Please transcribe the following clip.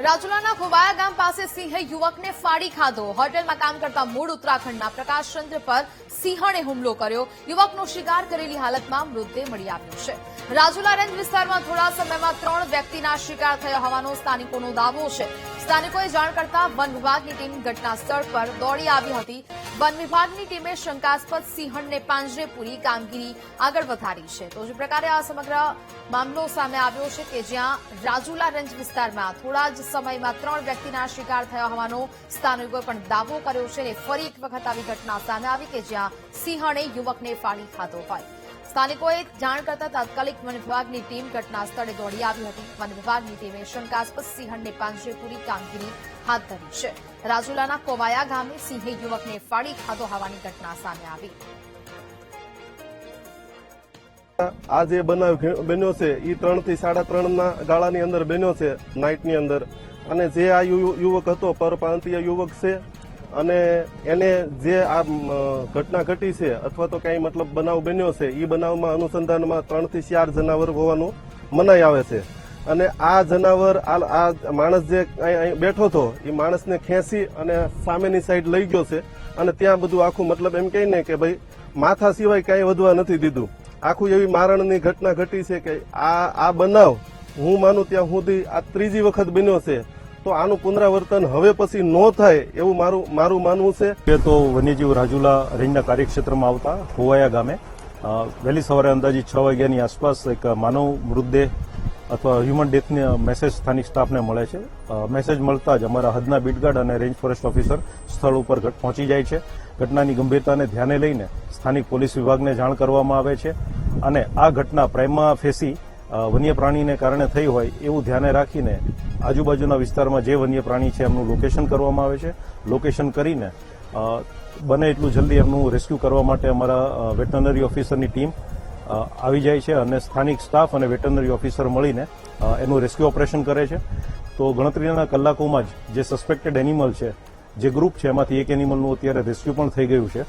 રાજુલાના ખોબાયા ગામ પાસે સિંહે યુવકને ફાડી ખાધો. હોટેલમાં કામ કરતા મૂળ ઉત્તરાખંડના પ્રકાશચંદ્ર પર સિંહણે હુમલો કર્યો. યુવકનો શિકાર કરેલી હાલતમાં મૃતદેહ મળી આવ્યો છે. રાજુલા રેન્જ વિસ્તારમાં થોડા સમયમાં 3 વ્યક્તિના શિકાર થયા હોવાનો સ્થાનિકોનો દાવો છે. સ્થાનિકોએ જાણ કરતા વન વિભાગની ટીમ ઘટના સ્થળ પર દોડી આવી હતી. વન વિભાગની ટીમે શંકાસ્પદ સિંહણને પાંજરે પૂરી કામગીરી આગળ વધારી છે. તો જે પ્રકારે આ સમગ્ર મામલો સામે આવ્યો છે કે જ્યાં રાજુલા રેન્જ વિસ્તારમાં થોડા જ સમયમાં 3 વ્યક્તિના શિકાર થયા હોવાનો સ્થાનિકોએ પણ દાવો કર્યો છે. અને ફરી એક વખત આવી ઘટના સામે આવી કે જ્યાં સિંહણે યુવકને ફાડી ખાધો હોય. સ્થાનિકોએ જાણ કરતા તાત્કાલિક વન વિભાગની ટીમ ઘટના સ્થળે દોડી આવી હતી. વન વિભાગની ટીમે શંકાસ્પદ સિંહણને પાંજરે પૂરી કામગીરી હાથ ધરી છે. રાજુલાના કોવાયા ગામે સિંહે યુવકને ફાડી ખાધો હોવાની ઘટના સામે આવી. આ જે બનાવ બન્યો છે એ 3 થી 3:30 ના ગાળાની અંદર બન્યો છે, નાઇટની અંદર. અને જે આ યુવક હતો પરપ્રાંતીય યુવક છે અને એને જે આ ઘટના ઘટી છે અથવા તો કઈ મતલબ બનાવ બન્યો છે એ બનાવમાં અનુસંધાનમાં 3 થી 4 જનાવર હોવાનું મનાઈ આવે છે. અને આ જનાવર આ માણસ જે અહીં બેઠો હતો એ માણસને ખેંચી અને સામેની સાઈડ લઈ ગયો છે. અને ત્યાં બધું આખું મતલબ એમ કહીને કે ભાઈ માથા સિવાય કઈ વધવા નથી દીધું. આખું એવી મારણની ઘટના ઘટી છે કે આ બનાવ હું માનું ત્યાં સુધી આ 3જી વખત બન્યો છે. તો આનું પુનરાવર્તન હવે પછી ન થાય એવું મારું માનવું છે. તો વન્યજીવ રાજુલા રેન્જના કાર્યક્ષેત્રમાં આવતા ખોવાયા ગામે વહેલી સવારે અંદાજિત 6 વાગ્યાની આસપાસ એક માનવ મૃતદેહ અથવા હ્યુમન ડેથની મેસેજ સ્થાનિક સ્ટાફને મળે છે. મેસેજ મળતા જ અમારા હદના બીટગાર્ડ અને રેન્જ ફોરેસ્ટ ઓફિસર સ્થળ ઉપર પહોંચી જાય છે. ઘટનાની ગંભીરતાને ધ્યાને લઈને સ્થાનિક પોલીસ વિભાગને જાણ કરવામાં આવે છે. અને આ ઘટના પ્રાઇમા ફેસી વન્ય પ્રાણીને કારણે થઈ હોય એવું ધ્યાને રાખીને આજુબાજુના વિસ્તારમાં જે વન્ય પ્રાણી છે એમનું લોકેશન કરવામાં આવે છે. લોકેશન કરીને બને એટલું જલ્દી એમનું રેસ્ક્યુ કરવા માટે અમારા વેટરનરી ઓફિસરની ટીમ આવી જાય છે અને સ્થાનિક સ્ટાફ અને વેટરનરી ઓફિસર મળીને એનું રેસ્ક્યુ ઓપરેશન કરે છે. તો ગણતરીના કલાકોમાં જ જે સસ્પેક્ટેડ એનિમલ છે, જે ગ્રુપ છે એમાંથી એક એનિમલનું અત્યારે રેસ્ક્યુ પણ થઈ ગયું છે.